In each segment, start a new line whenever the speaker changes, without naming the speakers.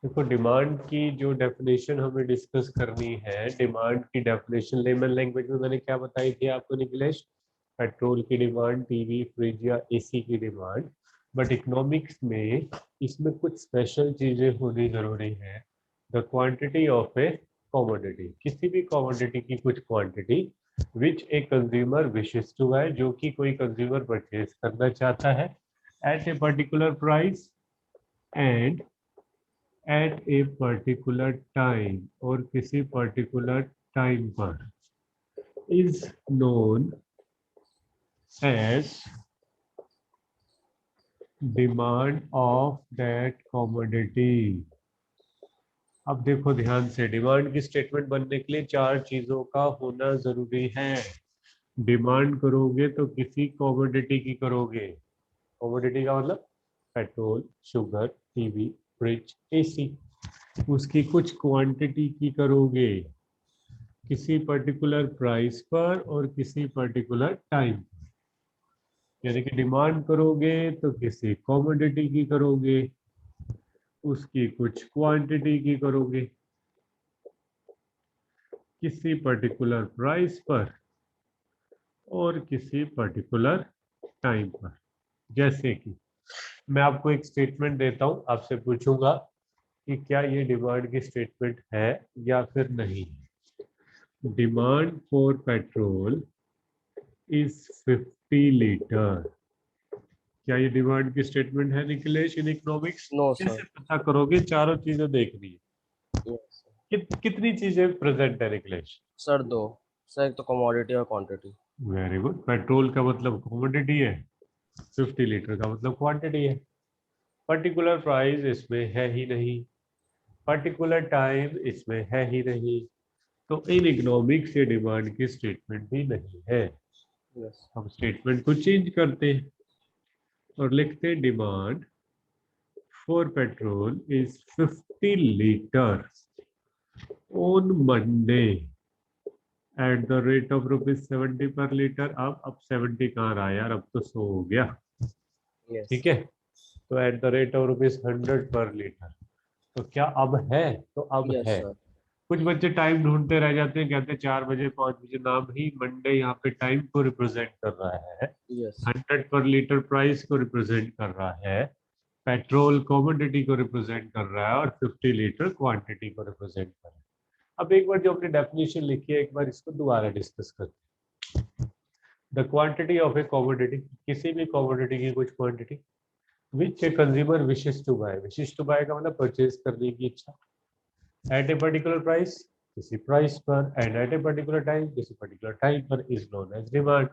देखो डिमांड की जो डेफिनेशन हमें डिस्कस करनी है, डिमांड की डेफिनेशन लेमन लैंग्वेज में मैंने क्या बताई थी आपको निखिलेश? पेट्रोल की डिमांड, टीवी, फ्रिज या एसी की डिमांड। बट इकोनॉमिक्स में इसमें कुछ स्पेशल चीजें होनी जरूरी है। The quantity of a commodity, किसी भी कमोडिटी की कुछ quantity which a consumer wishes to buy, जो कि कोई कंज्यूमर परचेज करना चाहता है at a particular price and at a particular time, और किसी पर्टिकुलर टाइम पर, is known as demand of that commodity. अब देखो ध्यान से, डिमांड की स्टेटमेंट बनने के लिए चार चीजों का होना जरूरी है। डिमांड करोगे तो किसी कमोडिटी की करोगे। कमोडिटी का मतलब petrol, sugar, TV, fridge, AC. उसकी कुछ क्वांटिटी की करोगे किसी पर्टिकुलर प्राइस पर और किसी पर्टिकुलर टाइम। यानी कि डिमांड करोगे तो किसी कमोडिटी की करोगे, उसकी कुछ क्वांटिटी की करोगे किसी पर्टिकुलर प्राइस पर और किसी पर्टिकुलर टाइम पर। जैसे कि मैं आपको एक स्टेटमेंट देता हूं, आपसे पूछूंगा कि क्या ये डिमांड की स्टेटमेंट है या फिर नहीं। Demand for petrol is 50 litre. क्या ये डिमांड की स्टेटमेंट है निखिलेश इन इकोनॉमिक्स?
नो
कैसे
सर।
पता करोगे? चारों चीजें देखनी है।
यस
कितनी चीजें प्रेजेंट है निखिलेश?
सर, दो। सर, एक तो कमोडिटी और क्वांटिटी।
Very good. पेट्रोल का मतलब क्वांटिटी है, 50 लीटर का मतलब क्वांटिटी है। पर्टिकुलर प्राइस इसमें है ही नहीं, पर्टिकुलर टाइम इसमें है ही नहीं, तो इन इकोनॉमिक्स ये डिमांड की स्टेटमेंट भी नहीं है।
यस।
हम स्टेटमेंट को चेंज करते हैं और लिखते हैं demand for petrol is 50 litre on Monday at the rate of ₹70 पर लीटर। अब 70 कहाँ रहा यार, अब तो 100 हो गया।
यस।
ठीक है, तो एट द रेट ऑफ ₹100 पर लीटर। तो क्या अब है? तो अब
यस
है।
सर।
कुछ बच्चे टाइम ढूंढते रह जाते हैं, कहते हैं 4 बजे 5 बजे। नाम ही मंडे यहाँ पे टाइम को रिप्रेजेंट कर रहा है,
यस।
100 पर लीटर प्राइस को रिप्रेजेंट कर रहा है, पेट्रोल कमोडिटी को रिप्रेजेंट कर रहा है, और 50 लीटर क्वांटिटी को रिप्रेजेंट कर रहा है। अब एक बार जो अपनी डेफिनेशन लिखी है, एक बार इसको दोबारा डिस्कस करते हैं। The quantity of a commodity, किसी भी कमोडिटी की कुछ quantity which a consumer wishes to buy, wishes to buy का मतलब परचेज करने की इच्छा, एट ए पर्टिकुलर प्राइस, किसी प्राइस पर, and at a particular time, किसी पर्टिकुलर टाइम पर, इज नोन एज डिमांड।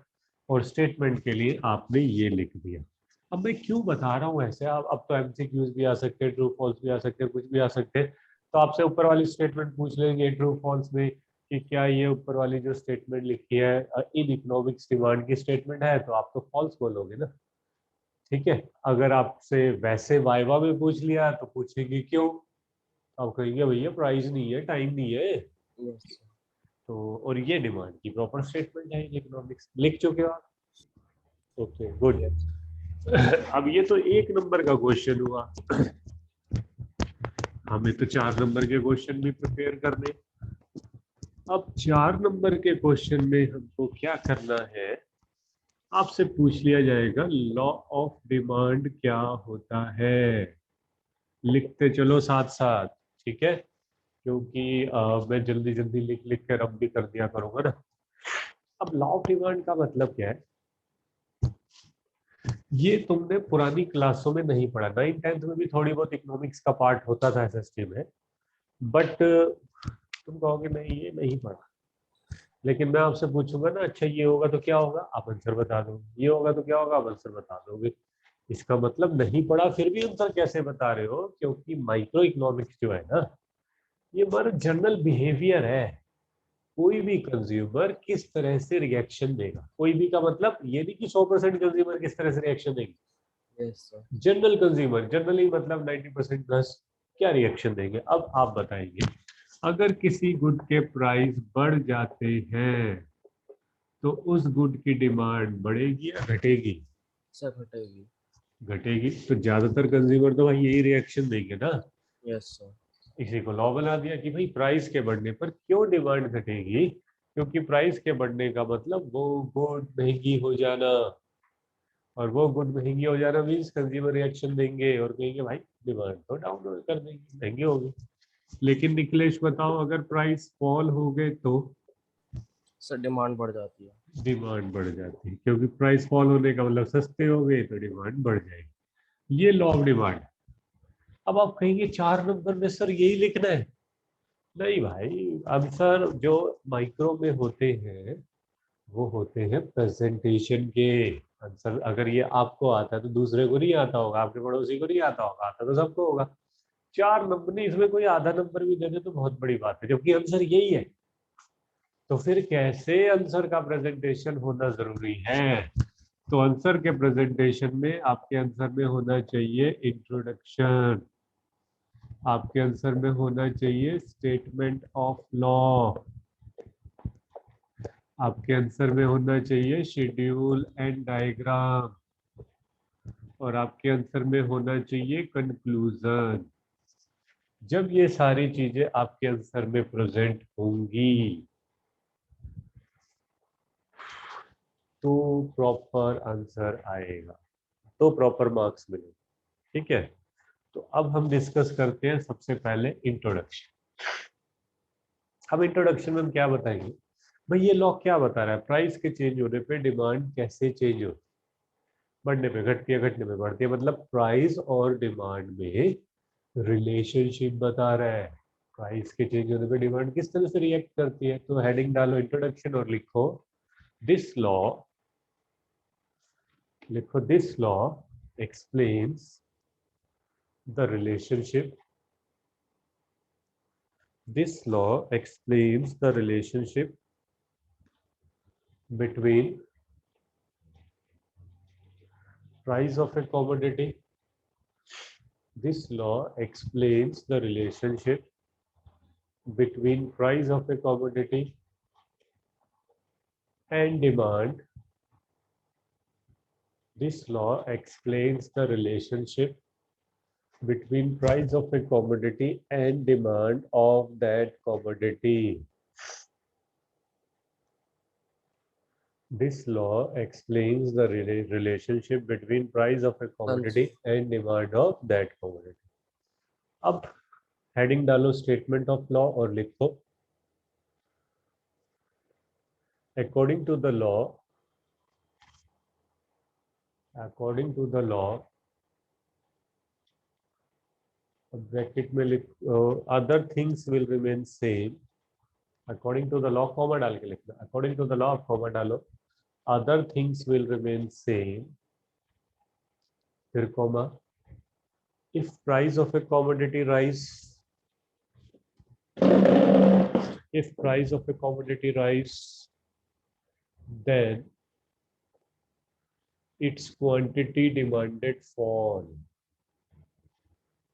और स्टेटमेंट के लिए आपने ये लिख दिया। अब मैं क्यों बता रहा हूँ ऐसे? आप अब तो एमसीक्यूज भी आ सकते हैं, ट्रू फॉल्स भी आ सकते हैं, कुछ भी आ सकते हैं। तो आपसे ऊपर वाली स्टेटमेंट पूछ लेंगे ट्रू फॉल्स में कि क्या ये ऊपर वाली जो स्टेटमेंट लिखी है इन इकोनॉमिक्स डिमांड की स्टेटमेंट है, तो आप तो फॉल्स बोलोगे ना। ठीक है, अगर आपसे वैसे वाइवा में पूछ लिया तो पूछेंगे क्यों, आप कहेंगे भैया प्राइस नहीं है, टाइम नहीं है।
यस।
तो और ये डिमांड की प्रॉपर स्टेटमेंट है इकोनॉमिक्स, लिख चुके हो आप? Okay good.
यस।
अब ये तो 1 नंबर का क्वेश्चन हुआ, हमें तो 4 नंबर के क्वेश्चन भी प्रिपेयर करने। अब 4 नंबर के क्वेश्चन में हमको क्या करना है, आपसे पूछ लिया जाएगा लॉ ऑफ डिमांड क्या होता है। लिखते चलो साथ साथ, ठीक है? क्योंकि मैं जल्दी जल्दी लिख लिख कर अब भी कर दिया करूंगा ना। अब लॉ ऑफ डिमांड का मतलब क्या है, ये तुमने पुरानी क्लासों में नहीं पढ़ा। 9th 10th में भी थोड़ी बहुत इकोनॉमिक्स का पार्ट होता था एसएसटी में, बट तुम कहोगे नहीं ये नहीं पढ़ा। लेकिन मैं आपसे पूछूंगा ना, अच्छा ये होगा तो क्या होगा, आप आंसर बता दोगे, ये होगा तो क्या होगा, आप आंसर बता दोगे। इसका मतलब नहीं पढ़ा फिर भी आंसर कैसे बता रहे हो? क्योंकि माइक्रो इकोनॉमिक्स जो है ना, ये हमारा जनरल बिहेवियर है। कोई भी कंज्यूमर किस तरह से रिएक्शन देगा, कोई भी का मतलब ये नहीं कि 100% कंज्यूमर किस तरह से रिएक्शन देंगे।
Yes sir.
General consumer, generally मतलब 90% प्लस क्या रिएक्शन देंगे। अब आप बताइए, अगर किसी गुड के प्राइस बढ़ जाते हैं तो उस गुड की डिमांड बढ़ेगी या घटेगी?
सर, घटेगी।
घटेगी। तो ज्यादातर कंज्यूमर तो भाई यही रिएक्शन देंगे ना।
Yes sir.
इसी को लॉ बना दिया कि भाई प्राइस के बढ़ने पर क्यों डिमांड घटेगी, क्योंकि प्राइस के बढ़ने का मतलब वो गुड महंगी हो जाना, और वो गुड महंगी हो जाना मीन्स कंज्यूमर रिएक्शन देंगे और कहेंगे भाई डिमांड तो डाउन कर देंगे, महंगे हो गए। लेकिन निखिलेश बताओ, अगर प्राइस फॉल हो गए तो
सर डिमांड बढ़ जाती है।
डिमांड बढ़ जाती है, क्योंकि प्राइस फॉल होने का मतलब सस्ते हो गए तो डिमांड बढ़ जाएगी। ये लॉ ऑफ डिमांड। अब आप कहेंगे 4 नंबर में सर यही लिखना है। नहीं भाई, आंसर जो माइक्रो में होते हैं वो होते हैं प्रेजेंटेशन के आंसर। अगर ये आपको आता है तो दूसरे को नहीं आता होगा, आपके पड़ोसी को नहीं आता होगा, आता तो सबको होगा। 4 नंबर नहीं, इसमें कोई आधा नंबर भी दे दे तो बहुत बड़ी बात है, जबकि आंसर यही है। तो फिर कैसे आंसर का प्रेजेंटेशन होना जरूरी है? तो आंसर के प्रेजेंटेशन में आपके आंसर में होना चाहिए इंट्रोडक्शन, आपके आंसर में होना चाहिए स्टेटमेंट ऑफ लॉ, आपके आंसर में होना चाहिए शेड्यूल एंड डायग्राम, और आपके आंसर में होना चाहिए कंक्लूजन। जब ये सारी चीजें आपके आंसर में प्रेजेंट होंगी तो प्रॉपर आंसर आएगा, तो प्रॉपर मार्क्स मिलेंगे। ठीक है, तो अब हम डिस्कस करते हैं सबसे पहले इंट्रोडक्शन। अब इंट्रोडक्शन में हम क्या बताएंगे? भाई ये लॉ क्या बता रहा है, प्राइस के चेंज होने पे डिमांड कैसे चेंज होती है, बढ़ने पे घटती है, घटने पे बढ़ती है, मतलब प्राइस और डिमांड में रिलेशनशिप बता रहा है। प्राइस के चेंज होने पे डिमांड किस तरह से रिएक्ट करती है। तो हेडिंग डालो इंट्रोडक्शन और लिखो दिस लॉ, लिखो this law explains the relationship, this law explains the relationship between price of a commodity. This law explains the relationship between price of a commodity and demand. This law explains the relationship between price of a commodity and demand of that commodity. This law explains the relationship between price of a commodity and demand of that commodity. अब heading डालो statement of law और लिखो according to the law, according to the law, bracket में लिख other things will remain same, according to the law comma डाल के लिखना, according to the law comma डालो, other things will remain same, फिर comma, if price of a commodity rise, if price of a commodity rise, then its quantity demanded fall.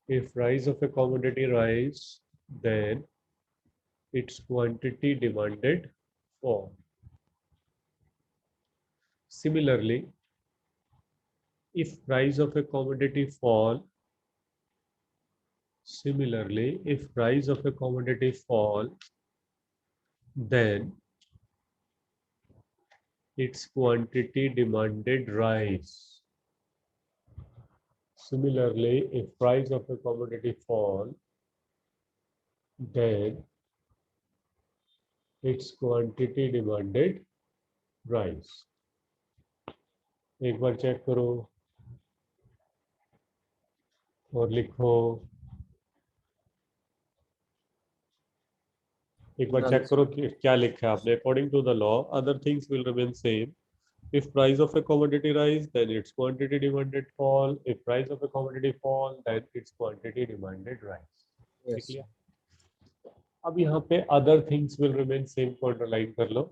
If price of a commodity rise, then its quantity demanded fall. Similarly, if price of a commodity fall, similarly, if price of a commodity fall, then its quantity demanded rise. Similarly, if price of a commodity fall, then its quantity demanded rise. एक बार check करो और लिखो, एक बार check करो कि क्या लिखा है आपने। According to the law other things will remain same, if price of a commodity rise then its quantity demanded fall, if price of a commodity fall then its quantity demanded rise.
Yes.
ठीक है, अब यहाँ पे other things will remain same को underline कर लो,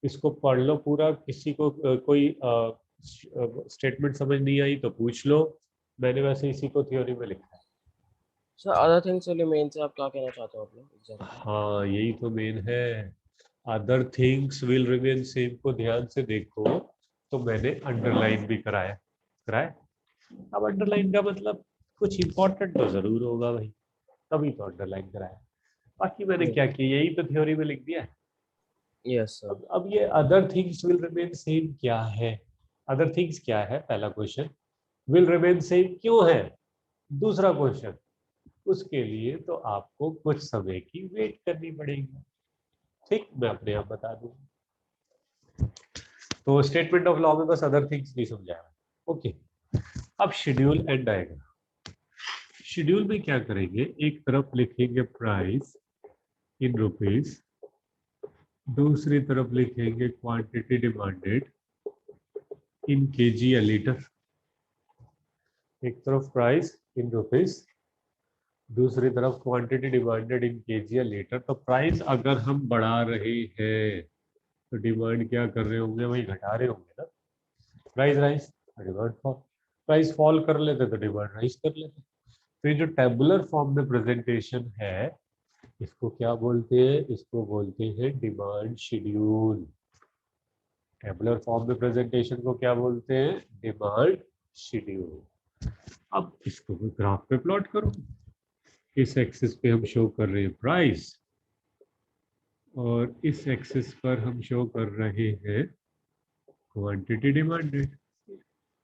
इसको पढ़ लो पूरा। किसी को कोई स्टेटमेंट समझ नहीं आई तो पूछ लो, मैंने वैसे इसी को थ्योरी में लिखा है।
Sir other things will remain से आप क्या कहना चाहते हो आप लोग एग्जैक्टली?
हाँ यही तो मेन है, other things will remain same को ध्यान से देखो तो मैंने अंडरलाइन भी कराया कराया। अब अंडरलाइन का मतलब कुछ इंपॉर्टेंट तो जरूर होगा भाई, तभी तो अंडरलाइन कराया। बाकी मैंने क्या किया, यही तो थ्योरी में लिख दिया है।
Yes sir.
अब ये other things will remain same क्या है, अदर थिंग्स क्या है, पहला क्वेश्चन। विल रिमेन सेम क्यों है, दूसरा क्वेश्चन। उसके लिए तो आपको कुछ समय की वेट करनी पड़ेगी। ठीक, मैं अपने आप बता दूंगा। तो स्टेटमेंट ऑफ लॉ में बस अदर थिंग्स नहीं समझाया। ओके, अब शेड्यूल एंड डायग्राम। शेड्यूल में क्या करेंगे, एक तरफ लिखेंगे प्राइस इन रुपीज, दूसरी तरफ लिखेंगे क्वांटिटी डिमांडेड इन केजी या लीटर। एक तरफ प्राइस इन रुपीज, दूसरी तरफ क्वांटिटी डिमांडेड इन केजी या लीटर। तो प्राइस अगर हम बढ़ा रहे हैं तो डिमांड क्या कर रहे होंगे, वही घटा रहे होंगे ना। Price rise, demand fall. Price fall कर लेते तो डिमांड राइज कर लेते। तो ये जो टेबुलर फॉर्म में प्रेजेंटेशन है, इसको क्या बोलते हैं, इसको बोलते हैं डिमांड शेड्यूल। टेबुलर फॉर्म में प्रेजेंटेशन को क्या बोलते हैं, डिमांड शेड्यूल। अब इसको भी ग्राफ पे प्लॉट करो। इस एक्सिस पे हम शो कर रहे हैं प्राइस, और इस एक्सिस पर हम शो कर रहे हैं क्वांटिटी डिमांडेड।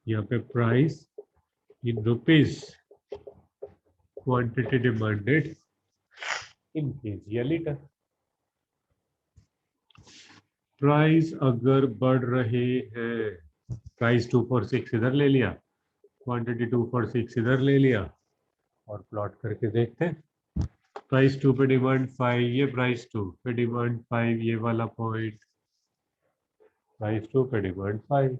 यहाँ पे price in rupees, quantity demanded in KG या लीटर। प्राइस अगर बढ़ रहे हैं, प्राइस 246 इधर ले लिया, क्वांटिटी 246 इधर ले लिया, और प्लॉट करके देखते हैं। प्राइस 2 पे डिमांड 5, ये प्राइस 2 पे डिमांड 5, ये वाला पॉइंट। प्राइस 2 पे डिमांड 5,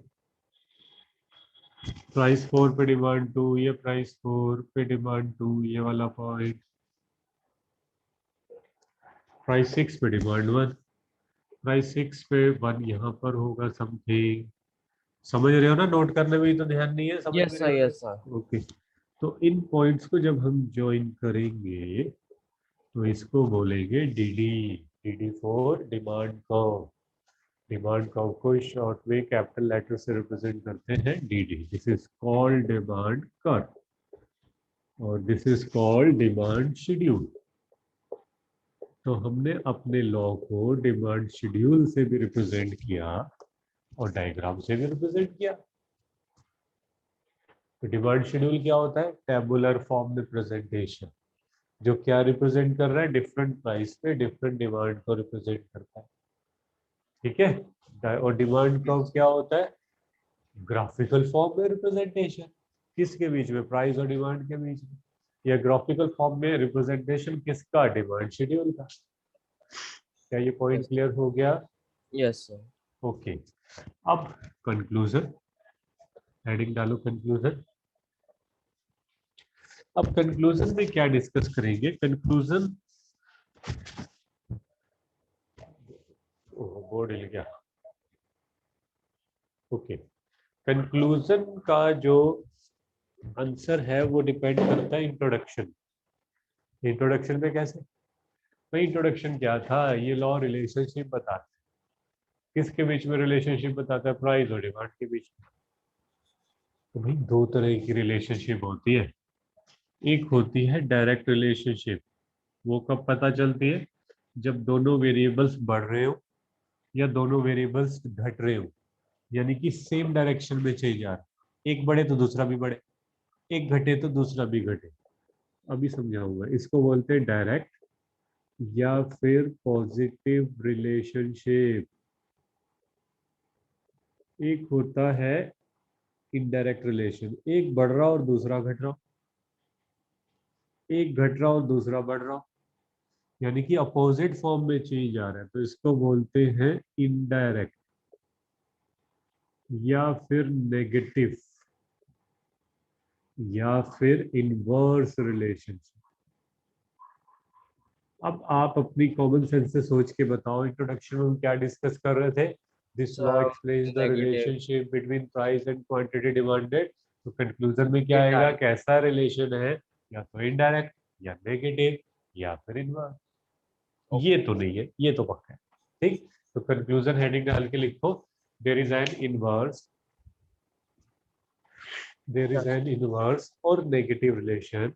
प्राइस 4 पे डिमांड 2, ये प्राइस 4 पे डिमांड 2, ये वाला पॉइंट। प्राइस 6 पे डिमांड 1, प्राइस 6 पे 1 यहाँ पर होगा समथिंग। समझ रहे हो ना, नोट करने में ही तो ध्यान नहीं है, समझ भी
यस
रहे
सर,
हो
यस सर।
ना। ओके, तो इन पॉइंट्स को जब हम ज्वाइन करेंगे तो इसको बोलेंगे DD. DD for demand curve. Demand curve को शॉर्ट में कैपिटल लेटर से रिप्रेजेंट करते हैं DD. This is called demand curve और this is called demand schedule. तो हमने अपने लॉ को डिमांड शेड्यूल से भी रिप्रेजेंट किया और डायग्राम से भी रिप्रेजेंट किया। तो डिमांड शेड्यूल क्या होता है, टेबुलर फॉर्म में प्रेजेंटेशन, जो क्या रिप्रेजेंट कर रहा है, डिफरेंट प्राइस पे डिफरेंट डिमांड को रिप्रेजेंट करता है। ठीक है, और डिमांड कर्व क्या होता है, ग्राफिकल फॉर्म में रिप्रेजेंटेशन। किसके बीच में, प्राइस और डिमांड के बीच में। या ग्राफिकल फॉर्म में रिप्रेजेंटेशन किसका, डिमांड शेड्यूल का। क्या ये पॉइंट क्लियर हो गया?
Yes sir.
ओके, अब कंक्लूजन, हेडिंग डालो कंक्लूजन। अब कंक्लूजन में क्या डिस्कस करेंगे, कंक्लूजन, बोर्ड हिल गया। ओके, कंक्लूजन का जो आंसर है वो डिपेंड करता है इंट्रोडक्शन। इंट्रोडक्शन में कैसे, भाई इंट्रोडक्शन क्या था, ये लॉ रिलेशनशिप बताता है। किसके बीच में रिलेशनशिप बताता है, प्राइस और डिमांड के बीच में। तो भाई दो तरह की रिलेशनशिप होती है। एक होती है डायरेक्ट रिलेशनशिप, वो कब पता चलती है, जब दोनों वेरिएबल्स बढ़ रहे हो या दोनों वेरिएबल्स घट रहे हो, यानी कि सेम डायरेक्शन में चेंज आ रहा है। एक बढ़े तो दूसरा भी बढ़े, एक घटे तो दूसरा भी घटे। अभी समझाऊंगा, इसको बोलते हैं डायरेक्ट या फिर पॉजिटिव रिलेशनशिप। एक होता है इनडायरेक्ट रिलेशन, एक बढ़ रहा और दूसरा घट रहा, एक घट रहा और दूसरा बढ़ रहा, यानी कि अपोजिट फॉर्म में चेंज आ रहा है, तो इसको बोलते हैं इनडायरेक्ट या फिर नेगेटिव या फिर इनवर्स रिलेशनशिप। अब आप अपनी कॉमन सेंस से सोच के बताओ, इंट्रोडक्शन में हम क्या डिस्कस कर रहे थे, this law
sir
explains the
negative.
Relationship between price and quantity demanded. तो कंक्लूजन में क्या आएगा, कैसा रिलेशन है, या तो इनडायरेक्ट या नेगेटिव या फिर इनवर्स। ये तो नहीं है, ये तो पक्का है। ठीक, तो कंक्लूजन हेडिंग डाल के लिखो, there is an inverse, there is an inverse और negative relation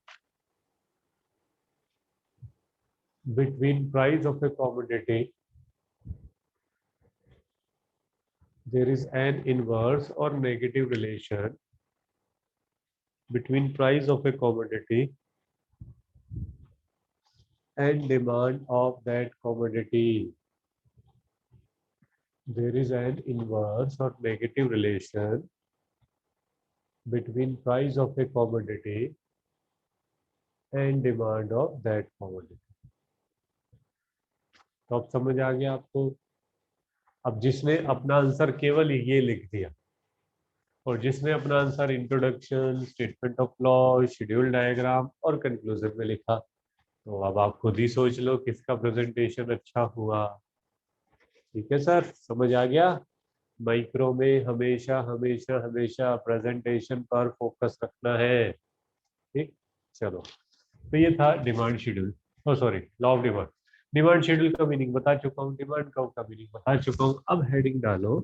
between price of a commodity there is an inverse or negative relation between price of a commodity and demand of that commodity. There is an inverse or negative relation between price of a commodity and demand of that commodity. तो अब समझ आ गया आपको। अब जिसने अपना answer केवल ये लिख दिया और जिसने अपना answer introduction, statement of law, schedule diagram और कंक्लूजन में लिखा, तो अब आप खुद ही सोच लो किसका प्रेजेंटेशन अच्छा हुआ। ठीक है सर, समझ आ गया। माइक्रो में हमेशा हमेशा हमेशा प्रेजेंटेशन पर फोकस रखना है। ठीक, चलो। तो ये था demand schedule, oh sorry, law of demand. Demand schedule का मीनिंग बता चुका हूँ, डिमांड कर्व का मीनिंग बता चुका हूँ। अब हेडिंग डालो,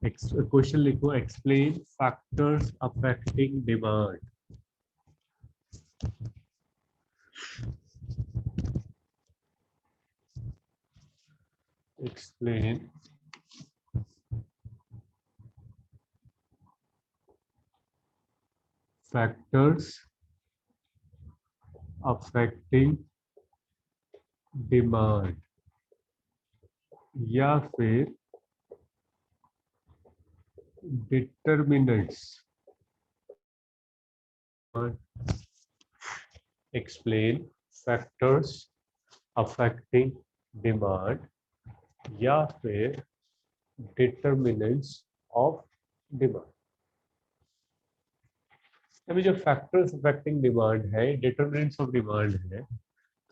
क्वेश्चन लिखो, explain factors affecting demand. Explain factors affecting demand, या फिर determinants. Explain factors affecting demand या फिर डिटरमिनेंट्स ऑफ डिमांड। अभी जो फैक्टर्स अफेक्टिंग डिमांड है, डिटरमिनेंट्स ऑफ डिमांड है,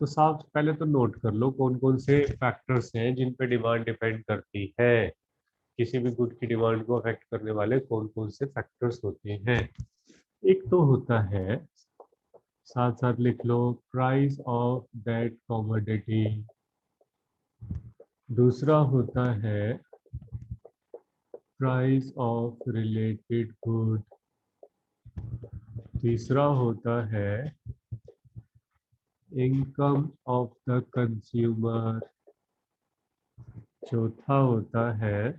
तो साफ पहले तो नोट कर लो कौन कौन से फैक्टर्स हैं जिन पे डिमांड डिपेंड करती है। किसी भी गुड की डिमांड को अफेक्ट करने वाले कौन कौन से फैक्टर्स होते हैं। एक तो होता है, साथ साथ लिख लो, प्राइस ऑफ दैट कमोडिटी। दूसरा होता है प्राइस ऑफ रिलेटेड गुड। तीसरा होता है इनकम ऑफ द कंज्यूमर। चौथा होता है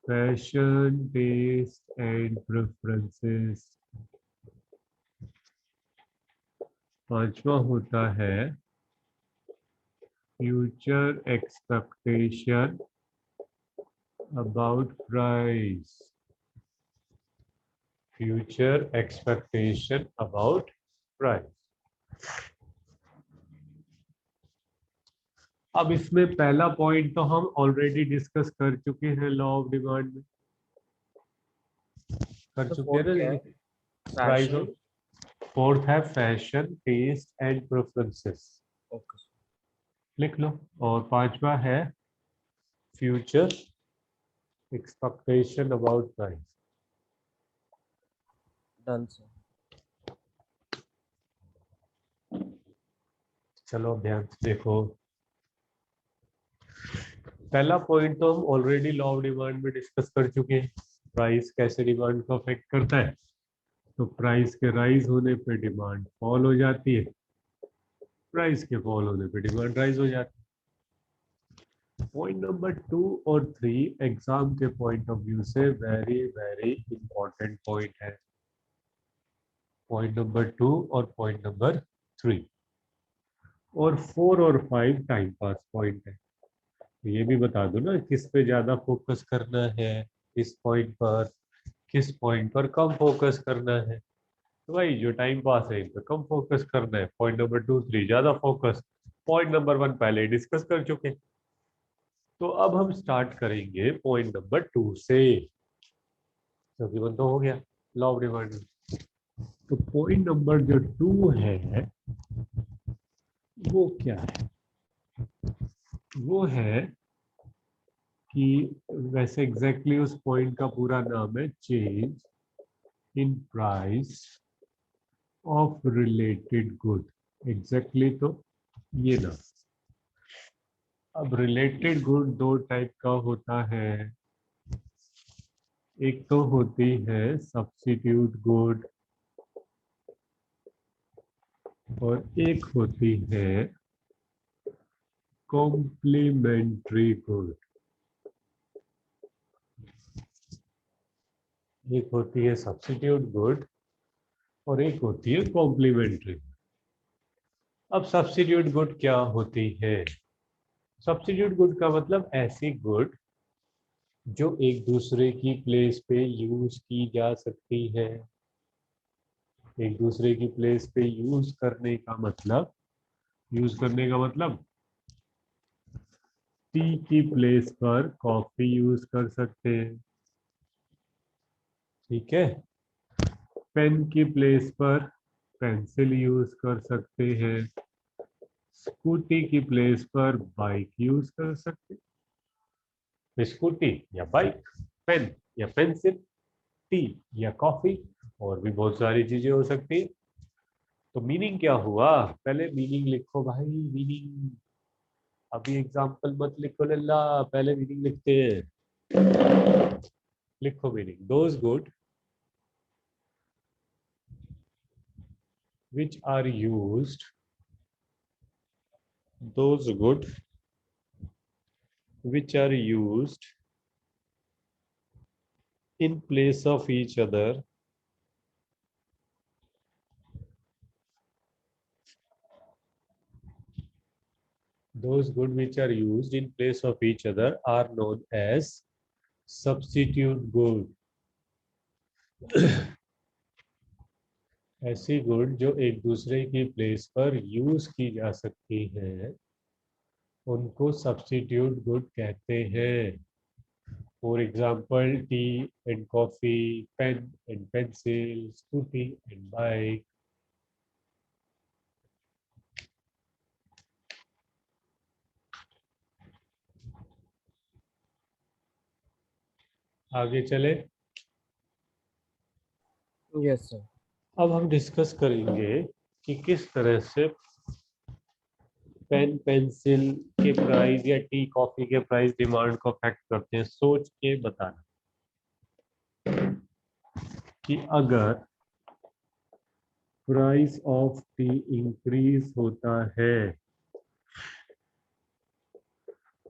फैशन, टेस्ट एंड प्रेफरेंसेस। पांचवा होता है future expectation about price. Future expectation about price. अब इसमें पहला पॉइंट तो हम ऑलरेडी डिस्कस कर चुके हैं, लॉ ऑफ डिमांड में कर चुके हैं ना। प्राइस
फैशन,
ऑफ, फोर्थ है fashion, taste and preferences,
okay
लिख लो। और पांचवा है future expectation about price.
Done sir.
चलो ध्यान से देखो, पहला पॉइंट तो हम ऑलरेडी लॉ ऑफ डिमांड में डिस्कस कर चुके हैं। प्राइस कैसे डिमांड को अफेक्ट करता है, तो प्राइस के राइज होने पे डिमांड फॉल हो जाती है, प्राइस के फॉल होने पे डिमांड राइज हो जाती है। पॉइंट नंबर 2 और 3 एग्जाम के पॉइंट ऑफ व्यू से वेरी वेरी इंपॉर्टेंट पॉइंट है। पॉइंट नंबर 2 और पॉइंट नंबर 3 और 4 और 5 टाइम पास पॉइंट है। तो ये भी बता दो ना किस पे ज्यादा फोकस करना है, किस पॉइंट पर कम फोकस करना है। तो भाई जो टाइम पास है इन पर कम फोकस करना है। पॉइंट नंबर 2 3 ज्यादा फोकस। पॉइंट नंबर 1 पहले डिस्कस कर चुके। तो अब हम स्टार्ट करेंगे पॉइंट नंबर 2 से, क्योंकि वो तो हो गया लॉ ऑफ डिमांड। तो पॉइंट नंबर जो 2 है वो क्या है, वो है कि वैसे एग्जैक्टली उस पॉइंट का पूरा नाम है change in price of related good. Exactly तो ये ना। अब रिलेटेड गुड दो टाइप का होता है, एक तो होती है सब्स्टिट्यूट गुड और एक होती है कॉम्प्लीमेंट्री गुड। एक होती है सब्स्टिट्यूट गुड और एक होती है कॉम्प्लीमेंट्री। अब सब्स्टिट्यूट गुड क्या होती है? सब्स्टिट्यूट गुड का मतलब ऐसी गुड जो एक दूसरे की प्लेस पे यूज की जा सकती है। एक दूसरे की प्लेस पे यूज करने का मतलब, यूज करने का मतलब टी की प्लेस पर कॉफी यूज कर सकते हैं, ठीक है। पेन की प्लेस पर पेंसिल यूज कर सकते हैं। स्कूटी की प्लेस पर बाइक यूज कर सकते हैं। स्कूटी या बाइक, पेन या पेंसिल, टी या कॉफी, और भी बहुत सारी चीजें हो सकती है। तो मीनिंग क्या हुआ? पहले मीनिंग लिखो भाई, मीनिंग। अभी एग्जाम्पल मत लिखो लल्ला, पहले मीनिंग लिखते हैं। लिखो meaning. Those good which are used, those good which are used in place of each other those good which are used in place of each other are known as substitute good। ऐसी good जो एक दूसरे की place पर use की जा सकती है उनको सब्स्टिट्यूट गुड कहते हैं। For example tea and coffee, pen and pencil, scooty and bike. आगे चले।
Yes sir.
अब हम डिस्कस करेंगे कि किस तरह से पेन पेंसिल के प्राइस या टी कॉफी के प्राइस डिमांड को अफेक्ट करते हैं। सोच के बताना कि अगर प्राइस ऑफ टी इंक्रीज होता है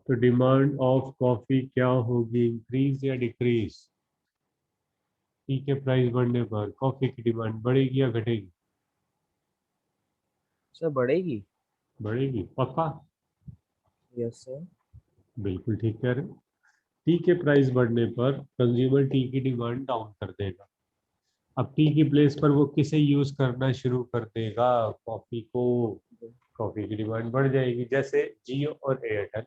तो डिमांड ऑफ कॉफी क्या होगी? इंक्रीज या डिक्रीज? टी के प्राइस बढ़ने पर कॉफी की डिमांड बढ़ेगी या घटेगी?
सर बढ़ेगी।
बढ़ेगी पक्का?
Yes sir.
बिल्कुल ठीक कह रहे हैं। टी के प्राइस बढ़ने पर कंज्यूमर टी की डिमांड डाउन कर देगा। अब टी की प्लेस पर वो किसे यूज करना शुरू कर देगा? कॉफी को। कॉफी की डिमांड बढ़ जाएगी। जैसे जियो और एयरटेल,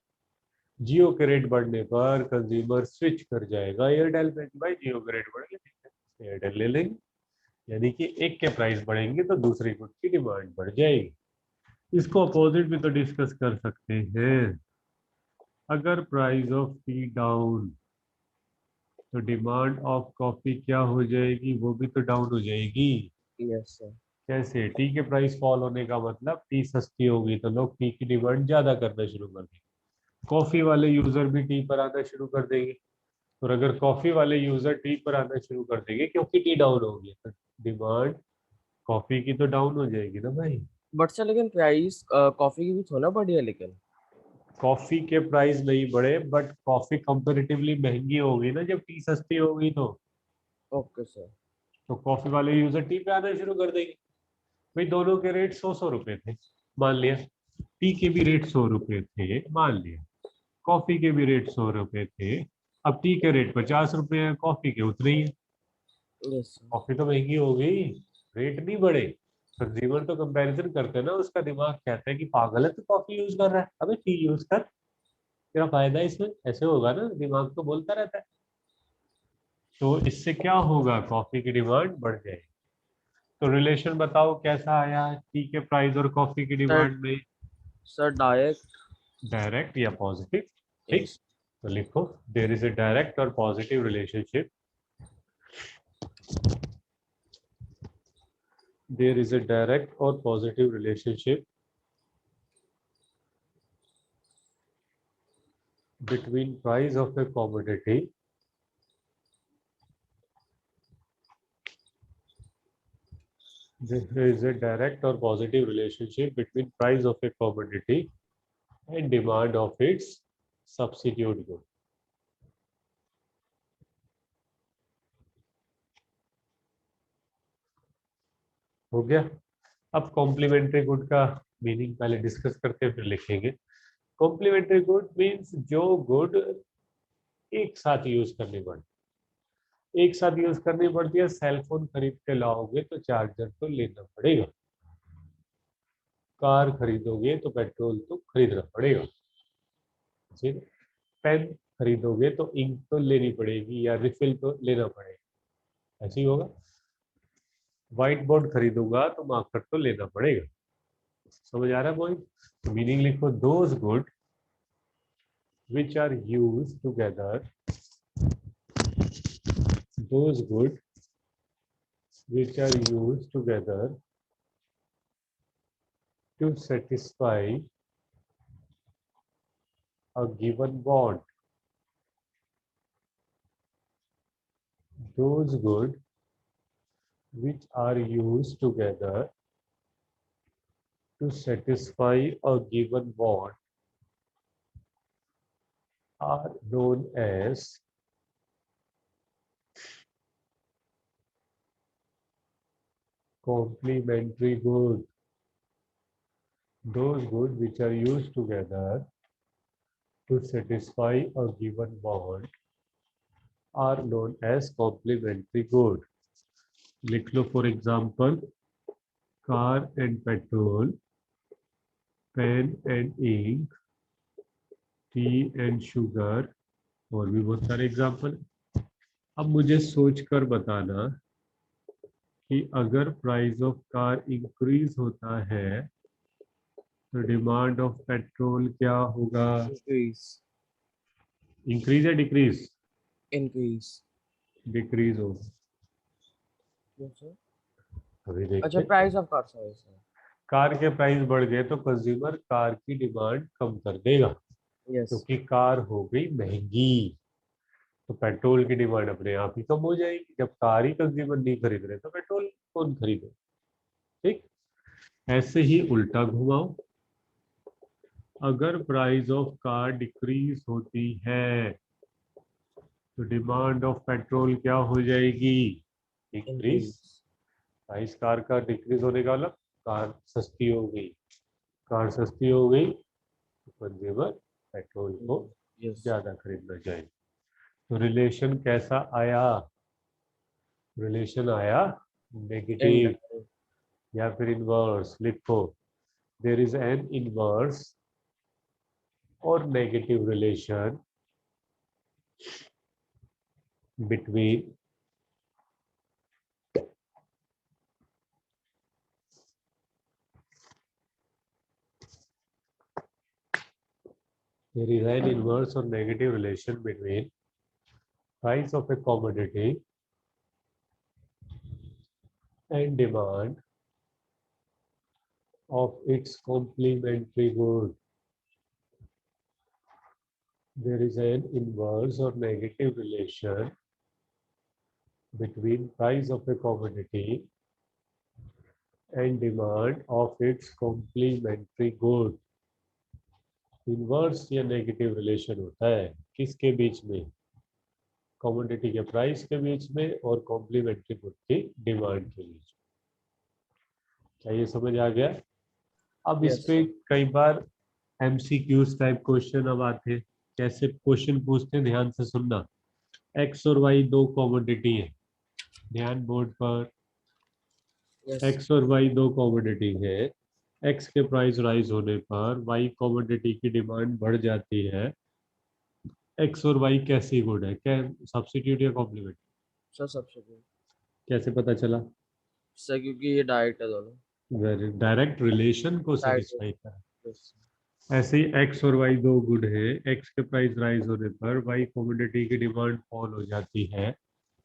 जियो के रेट बढ़ने पर कंज्यूमर स्विच कर जाएगा एयरटेल पे। भाई जियो के रेट बढ़ गए, ठीक है, एयरटेल ले लेंगे। यानी कि एक के प्राइस बढ़ेंगे तो दूसरी गुड की डिमांड बढ़ जाएगी। इसको अपोजिट भी तो डिस्कस कर सकते हैं। अगर प्राइस ऑफ टी डाउन तो डिमांड ऑफ कॉफी क्या हो जाएगी? वो भी तो डाउन हो जाएगी।
Yes sir.
कैसे? टी के प्राइस फॉल होने का मतलब टी सस्ती होगी तो लोग टी की डिमांड ज्यादा करना शुरू कर देंगे। कॉफी वाले यूजर भी टी पर आना शुरू कर देंगे। और अगर कॉफी वाले यूजर टी पर आना शुरू कर देंगे क्योंकि टी डाउन हो गया तो डिमांड कॉफी की तो डाउन हो जाएगी ना भाई।
बट सर लेकिन प्राइस कॉफी की भी थोड़ा बढ़ी है लेकिन।
कॉफी के प्राइस नहीं बढ़े बट कॉफी कंपेरेटिवली महंगी होगी ना जब टी सस्ती होगी
ओके सर।
तो कॉफी वाले यूजर टी पे आना शुरू कर देंगे। भाई दोनों के रेट 100 100 रुपए थे, मान लिया। टी के भी रेट 100 रुपए थे, मान लिया। कॉफी के भी रेट 100 रुपए थे। अब टी के रेट 50 रुपए है, कॉफी के उतने ही है।
Yes sir.
कॉफी तो महंगी हो गई, रेट नहीं बढ़े। कंज्यूमर तो कंपैरिजन करते हैं ना, उसका दिमाग कहता है कि पागल है तो कॉफी यूज कर रहा है, अबे टी यूज कर, तेरा फायदा है इसमें। ऐसे होगा ना, दिमाग तो बोलता रहता है। तो इससे क्या होगा? कॉफी की डिमांड बढ़ जाएगी। तो रिलेशन बताओ कैसा आया टी के प्राइस और कॉफी की
सर
डिमांड में?
Sir direct.
डायरेक्ट या पॉजिटिव? ठीक।
यस।
तो लिखो देयर इज अ डायरेक्ट और positive relationship. There is a direct और positive relationship between price of a commodity There is a direct or positive relationship between price of a commodity and demand of its substitute good. हो गया। अब complementary good का meaning पहले discuss करते हैं फिर लिखेंगे। कॉम्प्लीमेंट्री गुड मीन्स जो गुड एक साथ यूज करनी पड़ती, एक साथ यूज करनी पड़ती है। सेलफोन खरीद के लाओगे तो चार्जर तो लेना पड़ेगा, कार खरीदोगे तो पेट्रोल तो खरीदना पड़ेगा, ठीक। पेन खरीदोगे तो इंक तो लेनी पड़ेगी या रिफिल तो लेना पड़ेगा, ऐसे ही होगा। व्हाइट बोर्ड खरीदूंगा तो मार्कर तो लेना पड़ेगा। समझ आ रहा है पॉइंट? मीनिंग लिखो, those good which are used together, those good which are used together to satisfy a given want, those good which are used together to satisfy a given want are known as complementary good. Those good which are used together to satisfy a given want are known as complementary good. लिख लो for example, car and petrol, pen and ink, tea and sugar, और भी बहुत सारे example. अब मुझे सोचकर बताना कि अगर प्राइस ऑफ कार इंक्रीज होता है तो डिमांड ऑफ पेट्रोल क्या होगा?
Increase.
इंक्रीज या डिक्रीज?
Increase.
डिक्रीज होगा।
Yes, sir.
अभी
अच्छा,
देखते हैं।
प्राइस ऑफ कार सर्विस है।
कार के प्राइस बढ़ गए तो कंज्यूमर कार की डिमांड कम कर देगा,
यस।
क्योंकि कार हो गई महंगी। तो पेट्रोल की डिमांड अपने आप ही कम हो जाएगी। जब कार ही कंज्यूमर नहीं खरीद रहे तो पेट्रोल कौन खरीदे, ठीक। ऐसे ही उल्टा घुमाओ, अगर प्राइस ऑफ कार डिक्रीज होती है तो डिमांड ऑफ पेट्रोल क्या हो जाएगी? इंक्रीज।
Increase.
प्राइस कार का डिक्रीज होने का मतलब कार सस्ती हो गई, कार सस्ती हो गई तो कंज्यूमर पेट्रोल को
Yes.
ज्यादा खरीदना चाहिए। तो रिलेशन कैसा आया? रिलेशन आया नेगेटिव
Indirect.
या फिर इनवर्स। लिखो, देयर इज एन इनवर्स और negative relation between there is an inverse or negative relation between price of a commodity and demand of its complementary good. There is an inverse or negative relation between price of a commodity and demand of its complementary good. Inverse या negative relation होता है किसके बीच में? Commodity के price के बीच में और complementary good की डिमांड के बीच। क्या ये समझ आ गया? अब इस
Yes,
पे
sir.
कई बार एमसीक्यूज टाइप क्वेश्चन अब आते हैं। कैसे क्वेश्चन पूछते हैं, ध्यान से सुनना। एक्स और वाई दो कमोडिटी है, ध्यान बोर्ड पर।
Yes.
एक्स और वाई दो कमोडिटी है। एक्स के प्राइस राइज होने पर वाई कमोडिटी की डिमांड बढ़ जाती है। एक्स और वाई कैसी गुड है? क्या सब्स्टिट्यूट या कॉम्प्लीमेंट?
Sir substitute.
कैसे पता चला?
सर क्योंकि ये डायरेक्ट है दोनों।
डायरेक्ट रिलेशन को
डायरेक्ट।
सेटिस्फाई करा।
यस।
ऐसे ही एक्स और वाई दो गुड है, एक्स के प्राइस राइज होने पर वाई कमोडिटी की डिमांड फॉल हो जाती है।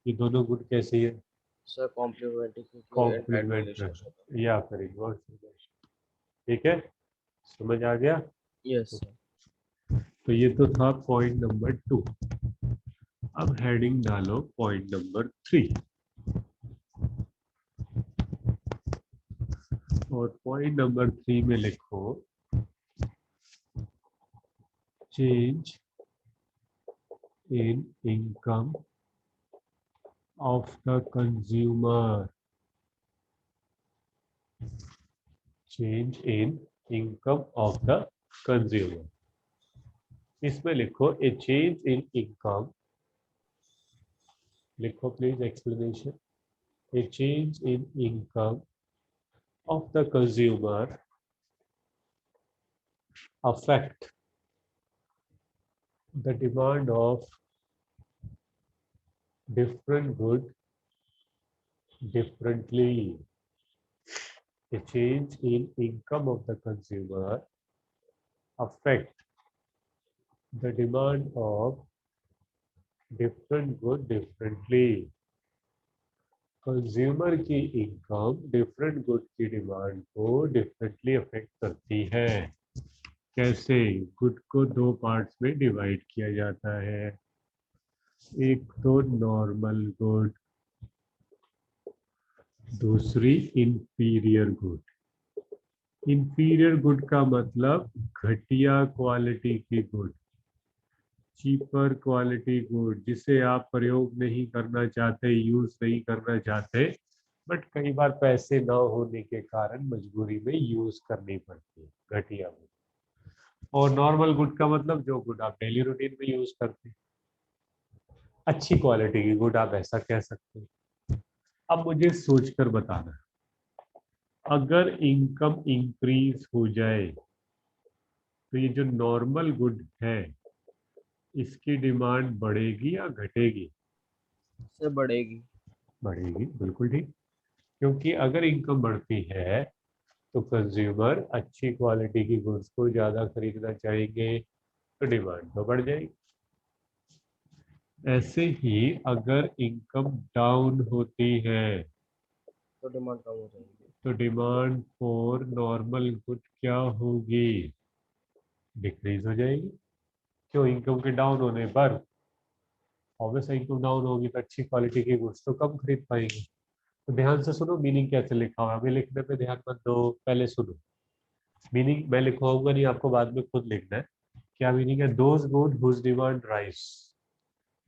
ये दोनों गुड कैसी है?
सर कॉम्प्लीमेंट्री क्योंकि इनडायरेक्ट रिलेशन है।
कॉम्प्लीमेंट्री या फिर इनवर्स रिलेशन। ठीक है, समझ आ गया?
Yes sir.
तो ये तो था पॉइंट नंबर 2। अब हेडिंग डालो पॉइंट नंबर 3। और पॉइंट नंबर 3 में लिखो change in income of the consumer, change in income of the consumer. इसमें लिखो ए चेंज इन इनकम, लिखो please explanation, A change in income of the consumer affect the demand of different good differently. A change in income of the consumer affect the demand of different good differently. Consumer की income different good की demand को differently affect करती है। कैसे? Good को दो parts में divide किया जाता है, एक तो नॉर्मल गुड, दूसरी इंफीरियर गुड। इंफीरियर गुड का मतलब घटिया क्वालिटी की गुड, चीपर क्वालिटी गुड, जिसे आप प्रयोग नहीं करना चाहते, यूज नहीं करना चाहते, बट कई बार पैसे ना होने के कारण मजबूरी में यूज करनी पड़ती है, घटिया गुड। और नॉर्मल गुड का मतलब जो गुड आप डेली रूटीन में यूज करते हैं, अच्छी क्वालिटी की गुड, आप ऐसा कह सकते हैं। अब मुझे सोचकर बताना, अगर इनकम इंक्रीज हो जाए तो ये जो नॉर्मल गुड है इसकी डिमांड बढ़ेगी या घटेगी?
से बढ़ेगी।
बढ़ेगी, बिल्कुल ठीक। क्योंकि अगर इनकम बढ़ती है तो कंज्यूमर अच्छी क्वालिटी की गुड्स को ज्यादा खरीदना चाहेंगे, तो डिमांड तो बढ़ जाएगी। ऐसे ही अगर इनकम डाउन होती है
तो डिमांड कम हो जाएगी।
तो डिमांड फॉर नॉर्मल गुड क्या होगी? डिक्रीज हो जाएगी। क्यों? इनकम के डाउन होने पर ऑब्वियसली इनकम डाउन होगी तो अच्छी क्वालिटी की गुड्स तो कम खरीद पाएंगे। तो ध्यान से सुनो, मीनिंग कैसे लिखा हुआ है, अभी लिखने पे ध्यान मत दो, पहले सुनो। मीनिंग मैं लिखवाऊंगा नहीं, आपको बाद में खुद लिखना है। क्या मीनिंग है? Those good whose demand rise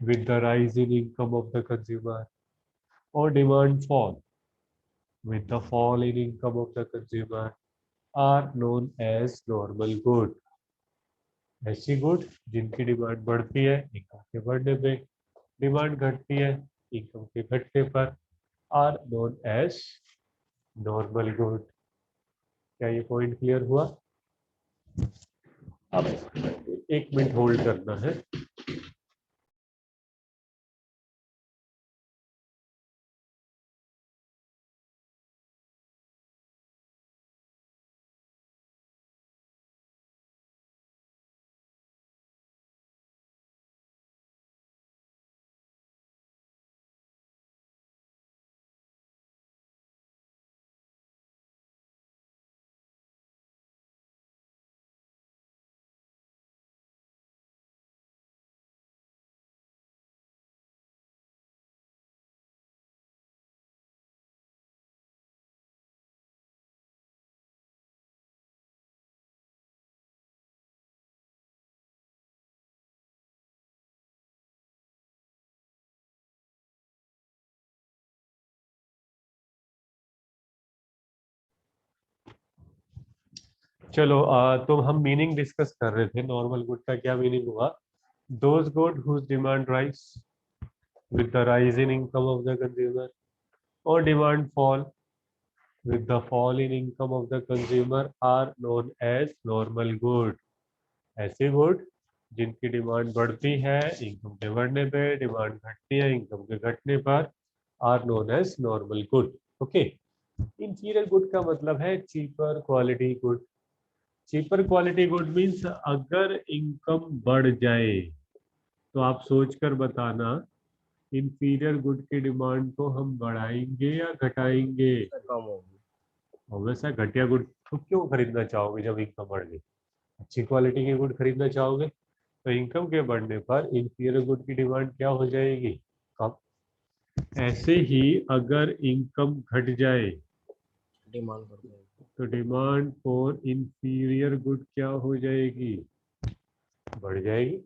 with the rise in income of the consumer, or demand fall with the fall in income of the consumer, are known as normal good. ऐसी गुड जिनकी demand बढ़ती है income के बढ़ने पे, demand घटती है income के घटने पर, are known as normal good. क्या ये पॉइंट क्लियर हुआ? अब 1 मिनट होल्ड करना है। चलो तो हम मीनिंग डिस्कस कर रहे थे। नॉर्मल गुड का क्या मीनिंग हुआ? Those good whose demand rise with the rise in income of the consumer, or demand fall with the fall in income of the consumer, are known as normal good. ऐसे good जिनकी demand बढ़ती है income के बढ़ने पे, demand घटती है income के घटने पर, are known as normal good. Okay. Inferior good का मतलब है cheaper quality good. Cheaper quality good means अगर इनकम बढ़ जाए तो आप सोचकर बताना इंफीरियर गुड की डिमांड को हम बढ़ाएंगे या घटाएंगे?
से कम होगी।
और वैसा घटिया गुड तो क्यों खरीदना चाहोगे जब इनकम बढ़ गई? अच्छी क्वालिटी के गुड खरीदना चाहोगे। तो इनकम के बढ़ने पर इंफीरियर गुड की डिमांड क्या हो जाएगी? कम। ऐसे ही अगर इनकम घट जाए
डिमांड बढ़ जाएगी।
तो डिमांड फॉर इंफीरियर गुड क्या हो जाएगी, बढ़ जाएगी।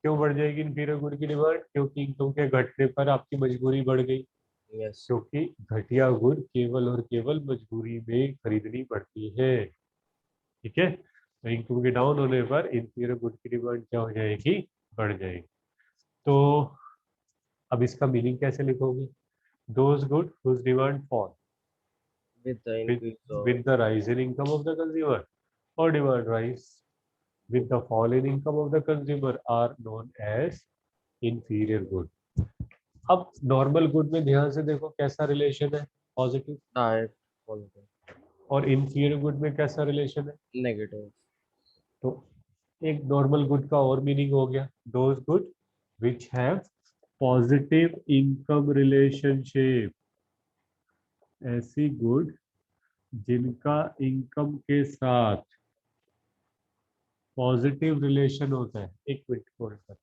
क्यों बढ़ जाएगी इंफीरियर गुड की डिमांड, क्योंकि इनकम के घटने पर आपकी मजबूरी बढ़ गई,
यस।
क्योंकि घटिया गुड केवल और केवल मजबूरी में खरीदनी पड़ती है। ठीक है, तो इनकम के डाउन होने पर इंफीरियर गुड की डिमांड क्या हो जाएगी, बढ़ जाएगी। तो अब इसका मीनिंग कैसे लिखोगे, those good whose demand fall
with the
with
increase of
with the rise in income of the consumer, or demand rise with the fall in income of the consumer are known as inferior good. अब normal good में ध्यान से देखो कैसा relation है, positive,
direct positive
और inferior good में कैसा रिलेशन है।
नेगेटिव।
तो एक नॉर्मल गुड का और मीनिंग हो गया, those good which have positive income relationship, ऐसी गुड जिनका इनकम के साथ पॉजिटिव रिलेशन होता है। एक मिनट होल्ड कर,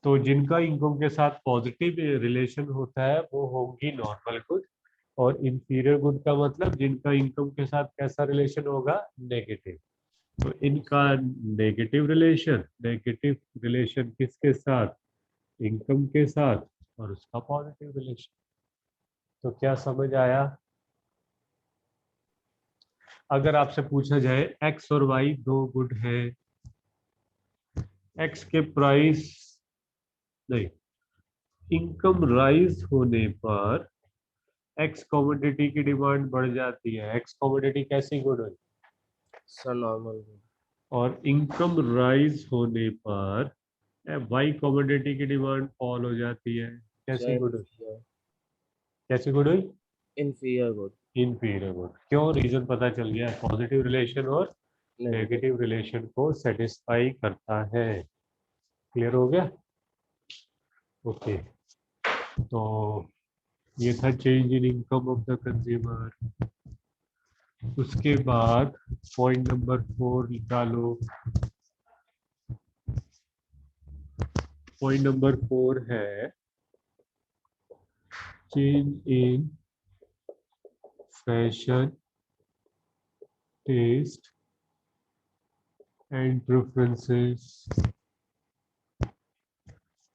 तो जिनका इनकम के साथ पॉजिटिव रिलेशन होता है वो होंगी नॉर्मल गुड, और इंफीरियर गुड का मतलब जिनका इनकम के साथ कैसा रिलेशन होगा, नेगेटिव। तो इनका नेगेटिव रिलेशन किसके साथ, इनकम के साथ, और उसका पॉजिटिव रिलेशन। तो क्या समझ आया, अगर आपसे पूछा जाए एक्स और वाई दो गुड है, एक्स के प्राइस नहीं, इनकम राइज होने पर एक्स कमोडिटी की डिमांड बढ़ जाती है। एक्स कमोडिटी कैसी गुड है,
सर नॉर्मल गुड।
और इनकम राइज होने पर वाई कमोडिटी की डिमांड फॉल हो जाती है। कैसी
सर
गुड हुई, कैसी गुड हुई,
इंफीरियर गुड।
Inferior good. क्यों, रीजन पता चल गया, पॉजिटिव रिलेशन और
नेगेटिव।
नेगेटिव रिलेशन को सेटिस्फाई करता है। क्लियर हो गया, ओके। तो ये था change in income of the consumer. उसके बाद पॉइंट नंबर 4 निकालो। पॉइंट नंबर 4 है change in fashion taste and preferences.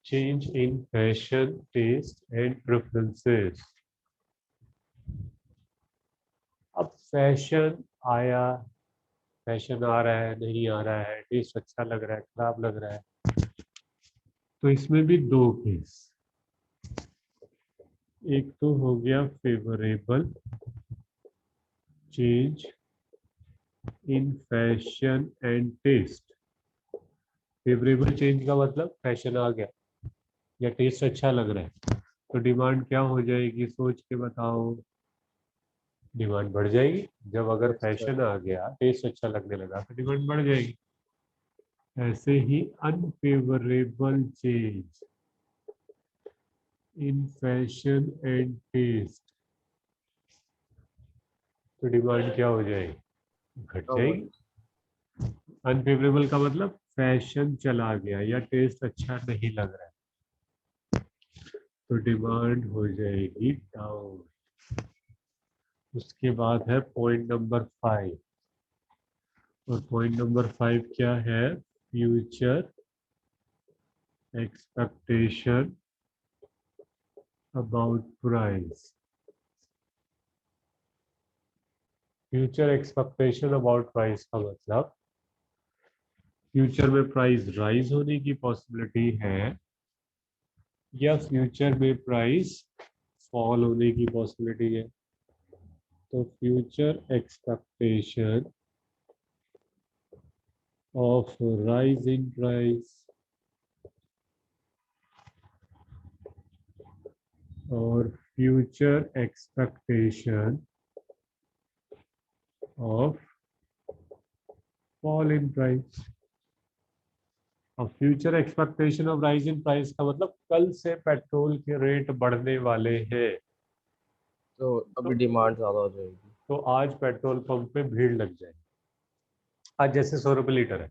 Change in fashion taste and preferences. अब फैशन आया, फैशन आ रहा है, नहीं आ रहा है, टेस्ट अच्छा लग रहा है, खराब लग रहा है, तो इसमें भी दो केस, एक तो हो गया favourable change in fashion and taste. Favourable change का मतलब फैशन आ गया या टेस्ट अच्छा लग रहा है, तो डिमांड क्या हो जाएगी, सोच के बताओ, डिमांड बढ़ जाएगी। जब अगर
यस सर।
फैशन आ गया, टेस्ट अच्छा लगने लगा, तो डिमांड बढ़ जाएगी। ऐसे ही unfavourable change in fashion and taste, तो डिमांड क्या हो जाएगी, घट जाएगी। अनफेवरेबल का मतलब फैशन चला गया या टेस्ट अच्छा नहीं लग रहा है, तो डिमांड हो जाएगी डाउन। उसके बाद है पॉइंट नंबर 5, और पॉइंट नंबर 5 क्या है, future expectation about price. Future expectation about price का मतलब फ्यूचर में प्राइस राइज होने की पॉसिबिलिटी है या फ्यूचर में प्राइस फॉल होने की पॉसिबिलिटी है। तो future expectation of rise in price और future expectation of fall in price. और future expectation of rise in price का मतलब कल से पेट्रोल के रेट बढ़ने वाले हैं,
तो अभी डिमांड ज़्यादा हो जाएगी।
तो आज पेट्रोल पंप पे भीड़ लग जाएगी। आज जैसे 100 रुपये लीटर है,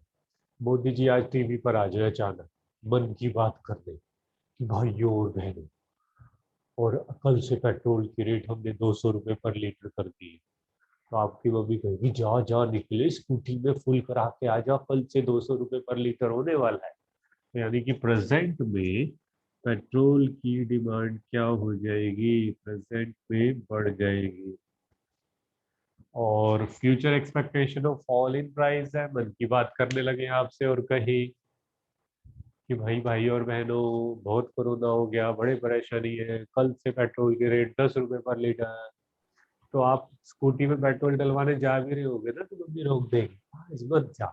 मोदी जी आज टीवी पर आ जाए अचानक मन की बात करने कि भाइयों और बहनों, और कल से पेट्रोल की रेट हमने 200 रुपये पर लीटर कर दी है। तो आपकी मम्मी कहेगी जा जा निकले स्कूटी में फुल करा के आ जा, कल से 200 रुपये पर लीटर होने वाला है। तो यानी कि प्रेजेंट में पेट्रोल की डिमांड क्या हो जाएगी, प्रेजेंट में बढ़ जाएगी। और future expectation of fall in price है, मन की बात करने लगे आपसे और कही कि भाई और बहनों बहुत कोरोना हो गया, बड़े परेशानी है, कल से पेट्रोल के रेट 10 रुपए पर लीटर है। तो आप स्कूटी में पेट्रोल डलवाने जा भी रहे होगे ना, तो मम्मी रोक देगी, आज मत जा,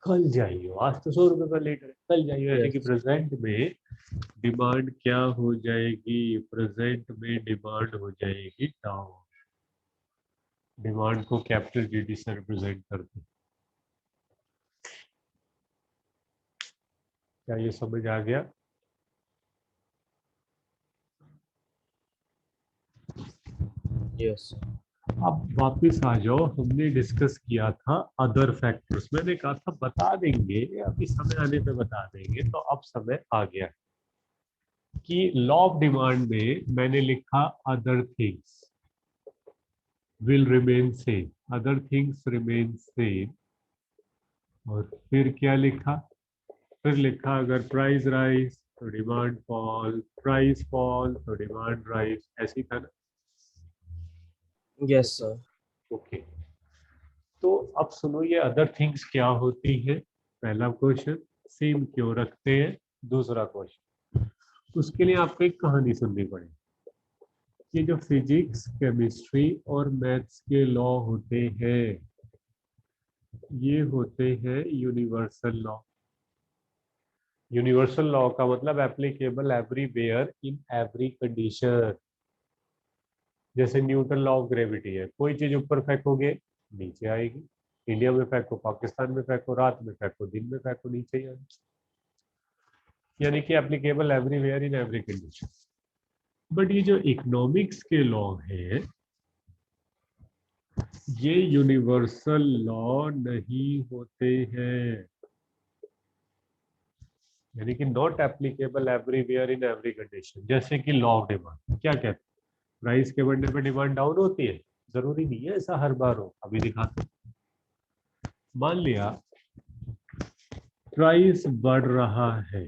कल जाइयो, आज तो 100 रुपए पर लीटर है, कल जाइयो। यानी कि
यस
प्रेजेंट में डिमांड क्या हो जाएगी, प्रेजेंट में डिमांड हो जाएगी डाउन। डिमांड को कैपिटल जीडी से रिप्रेजेंट करते हैं। क्या ये समझ आ गया?
यस
अब वापस आ जाओ, हमने डिस्कस किया था अदर फैक्टर्स, मैंने कहा था बता देंगे, अभी समय आने पे बता देंगे, तो अब समय आ गया कि लॉ ऑफ डिमांड में मैंने लिखा other things will remain same, other things remain same. और फिर क्या लिखा, फिर लिखा अगर प्राइस राइज तो डिमांड फॉल, प्राइस फॉल तो डिमांड राइज, ऐसी था ना?
यस सर
ओके, तो अब सुनो ये अदर थिंग्स क्या होती है। पहला क्वेश्चन, सेम क्यों रखते हैं। दूसरा क्वेश्चन, उसके लिए आपको एक कहानी सुननी पड़ेगी। ये जो फिजिक्स केमिस्ट्री और मैथ्स के लॉ होते हैं, ये होते हैं यूनिवर्सल लॉ। यूनिवर्सल लॉ का मतलब applicable everywhere in every condition. जैसे न्यूटन लॉ ऑफ ग्रेविटी है, कोई चीज ऊपर फेंकोगे नीचे आएगी, इंडिया में फेंको, पाकिस्तान में फेंको, रात में फेंको, दिन में फेंको, नीचे ही आएगी। यानी कि applicable everywhere in every condition. But ये जो इकोनॉमिक्स के लॉ है, ये यूनिवर्सल लॉ नहीं होते हैं। यानी कि not applicable everywhere in every condition. जैसे कि लॉ ऑफ डिमांड क्या कहते हैं, प्राइस के बढ़ने पर डिमांड डाउन होती है, जरूरी नहीं है ऐसा हर बार हो। अभी दिखाते, मान लिया प्राइस बढ़ रहा है,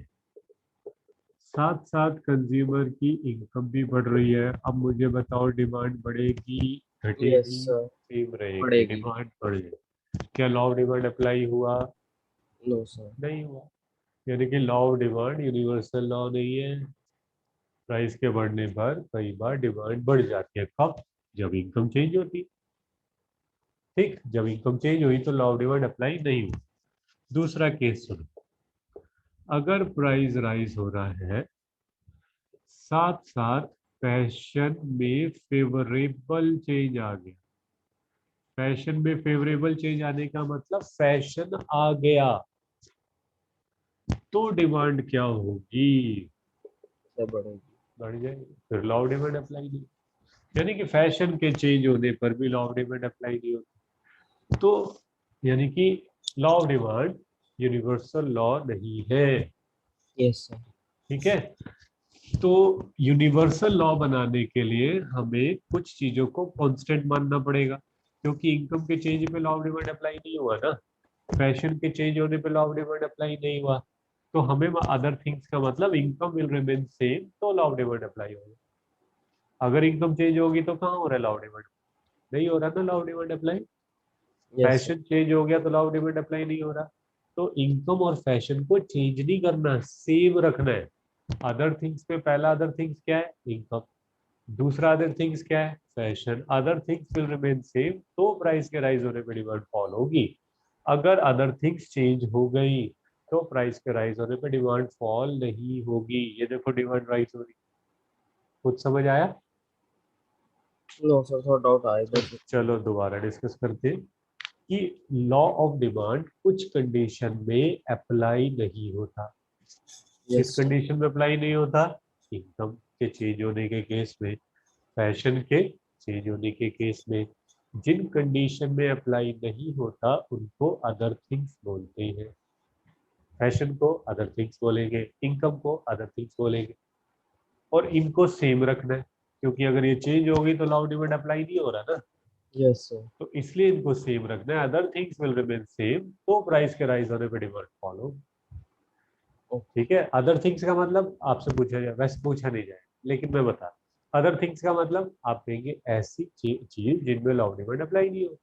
साथ साथ कंज्यूमर की इनकम भी बढ़ रही है। अब मुझे बताओ डिमांड बढ़ेगी
यस
घटेगी
सर
सेम रहेगी,
पड़ेगी
डिमांड बढ़ जाएगी। क्या लॉ ऑफ डिमांड अप्लाई हुआ?
नो सर
नहीं हुआ। यानी कि law of demand universal law नहीं है। प्राइस के बढ़ने पर कई बार डिमांड बढ़ जाती है, कब? जब इनकम चेंज होती है। ठीक, जब इनकम चेंज हुई तो लॉ ऑफ डिमांड अप्लाई नहीं हुआ। दूसरा केस सुनो, अगर प्राइस राइज हो रहा है, साथ साथ फैशन में फेवरेबल चेंज आ गया। फैशन में फेवरेबल चेंज आने का मतलब फैशन आ गया, तो डिमांड क्या होगी?
सर बढ़ेगी
बढ़ जाएगी। फिर लॉ ऑफ डिमांड अप्लाई नहीं। यानी कि फैशन के चेंज होने पर भी लॉ ऑफ डिमांड अप्लाई नहीं होती। तो यानी कि law of demand universal law नहीं है।
यस सर
ठीक है, तो यूनिवर्सल लॉ बनाने के लिए हमें कुछ चीजों को कांस्टेंट मानना पड़ेगा, क्योंकि इनकम के चेंज पे लॉ ऑफ डिमांड अप्लाई नहीं हुआ ना, फैशन के चेंज होने पे लॉ ऑफ डिमांड अप्लाई नहीं हुआ। तो हमें अदर थिंग्स का मतलब इनकम विल रिमेन सेम, तो लॉ ऑफ डिमांड अप्लाई होगा। अगर इनकम चेंज होगी तो कहाँ हो रहा है लॉ ऑफ डिमांड? नहीं हो रहा ना law of demand apply.
Yes sir
fashion change हो गया तो लॉ ऑफ डिमांड अप्लाई नहीं हो रहा। तो इनकम और फैशन को चेंज नहीं करना, सेम रखना है। अदर थिंग्स पे पहला अदर थिंग्स क्या है? इनकम। दूसरा अदर थिंग्स क्या है? Fashion. Other things will remain same, तो प्राइस के राइज होने पे डिमांड फॉल होगी। अगर अदर थिंग्स चेंज हो गई तो प्राइस के राइज होने पे डिमांड फॉल नहीं होगी। ये देखो डिमांड राइज हो रही, कुछ समझ आया?
नो सर थोड़ा डाउट आया इधर से
चलो दोबारा डिस्कस करते हैं कि लॉ ऑफ डिमांड कुछ कंडीशन में अप्लाई नहीं होता। किस
यस सर
कंडीशन में अप्लाई नहीं होता? इनकम के चेंज होने के केस में, फैशन के चेंज होने के केस में, जिन कंडीशन में अप्लाई नहीं होता उनको अदर थिंग्स बोलते हैं। फैशन को अदर थिंग्स बोलेंगे, इनकम को अदर थिंग्स बोलेंगे, और इनको सेम रखना है, क्योंकि अगर ये चेंज होगी तो लॉ ऑफ डिमांड अप्लाई नहीं हो रहा ना,
यस सर।
तो इसलिए इनको सेम रखना है। Other things will remain same, तो प्राइस के राइज होने पे डिमांड फॉलो।
ओके।
ठीक है, अदर थिंग्स का मतलब आपसे पूछा जाए, वैसे पूछा नहीं जाए, लेकिन मैं बता, अदर थिंग्स का मतलब आप कहेंगे ऐसी चीज जिनमें लॉ ऑफ डिमांड अप्लाई नहीं हो।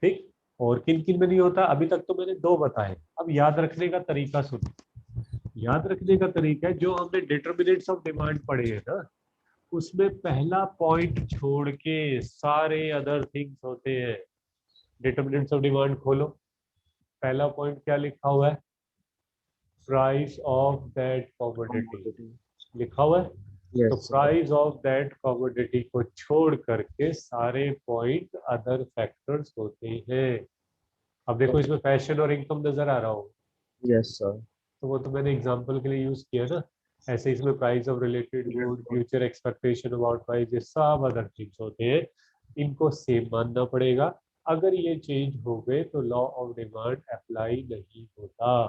ठीक, और किन किन में नहीं होता, अभी तक तो मैंने दो बताए। अब याद रखने का तरीका सुनो। याद रखने का तरीका है, जो हमने डिटर्मिनेंट्स ऑफ डिमांड पढ़े हैं ना, उसमें पहला पॉइंट छोड़ के सारे अदर थिंग्स होते हैं। डिटर्मिनेंट्स ऑफ डिमांड खोलो, पहला पॉइंट क्या लिखा हुआ है, प्राइस ऑफ दैट कमोडिटी लिखा हुआ है। तो
yes sir.
Price of that commodity को छोड़ करके सारे पॉइंट अदर फैक्टर्स होते हैं। अब देखो इसमें फैशन और इनकम नजर आ रहा हो,
यस सर।
तो वो तो मैंने एग्जांपल के लिए यूज किया ना। ऐसे इसमें price of related good, future expectation about price, ये सब अदर थिंग्स होते हैं, इनको सेम मानना पड़ेगा। अगर ये चेंज हो गए तो लॉ ऑफ डिमांड अप्लाई नहीं होता।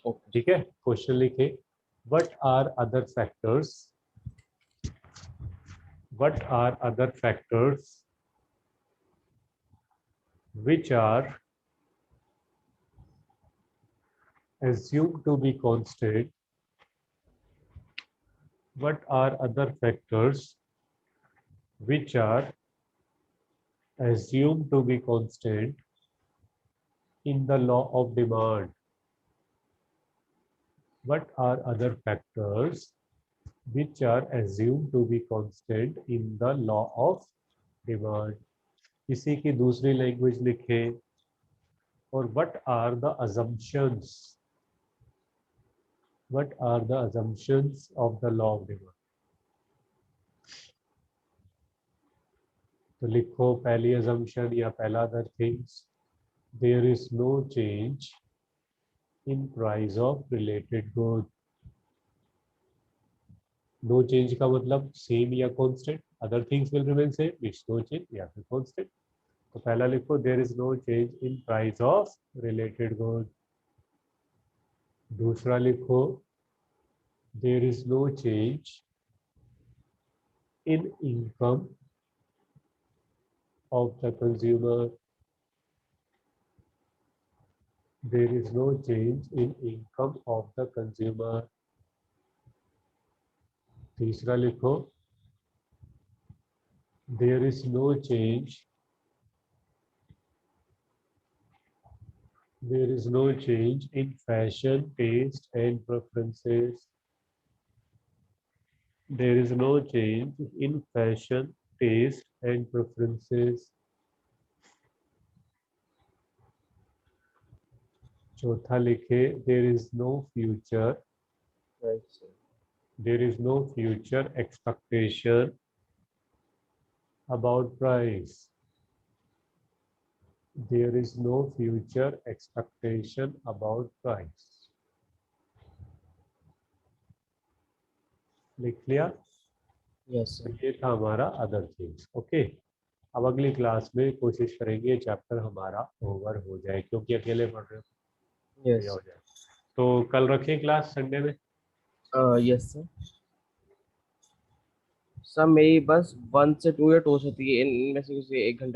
ओके।
ठीक है, क्वेश्चन लिखे, what are other factors, what are other factors which are assumed to be constant, what are other factors which are assumed to be constant in the law of demand, what are other factors which are assumed to be constant in the law of demand। किसी की दूसरी language लिखे, और what are the assumptions, what are the assumptions of the law of demand। तो लिखो पहली assumption या पहला other things, there is no change in price of related good। No change का मतलब सेम या constant, other things will remain same, it's no change या फिर कांस्टेंट। तो पहला लिखो there is no change in price of related good. दूसरा लिखो there is no change in income of the consumer, there is no change in income of the consumer. तीसरा लिखो there is no change, there is no change in fashion, taste and preferences, there is no change in fashion, taste and preferences। चौथा लिखे there is no future,
right sir.
there is no future expectation about price, there is no future expectation about price। लिख लिया।
Yes
तो
sir.
ये था हमारा other things. Okay, अब अगली क्लास में कोशिश करेंगे चैप्टर हमारा ओवर हो जाए, क्योंकि अकेले पढ़ रहे हो, बढ़िया
यस।
हो जाए। तो कल रखें क्लास संडे में।
Yes sir. सर मेरी बस 1 से 2 या 2 से 3 इनमें से किसी एक घंटे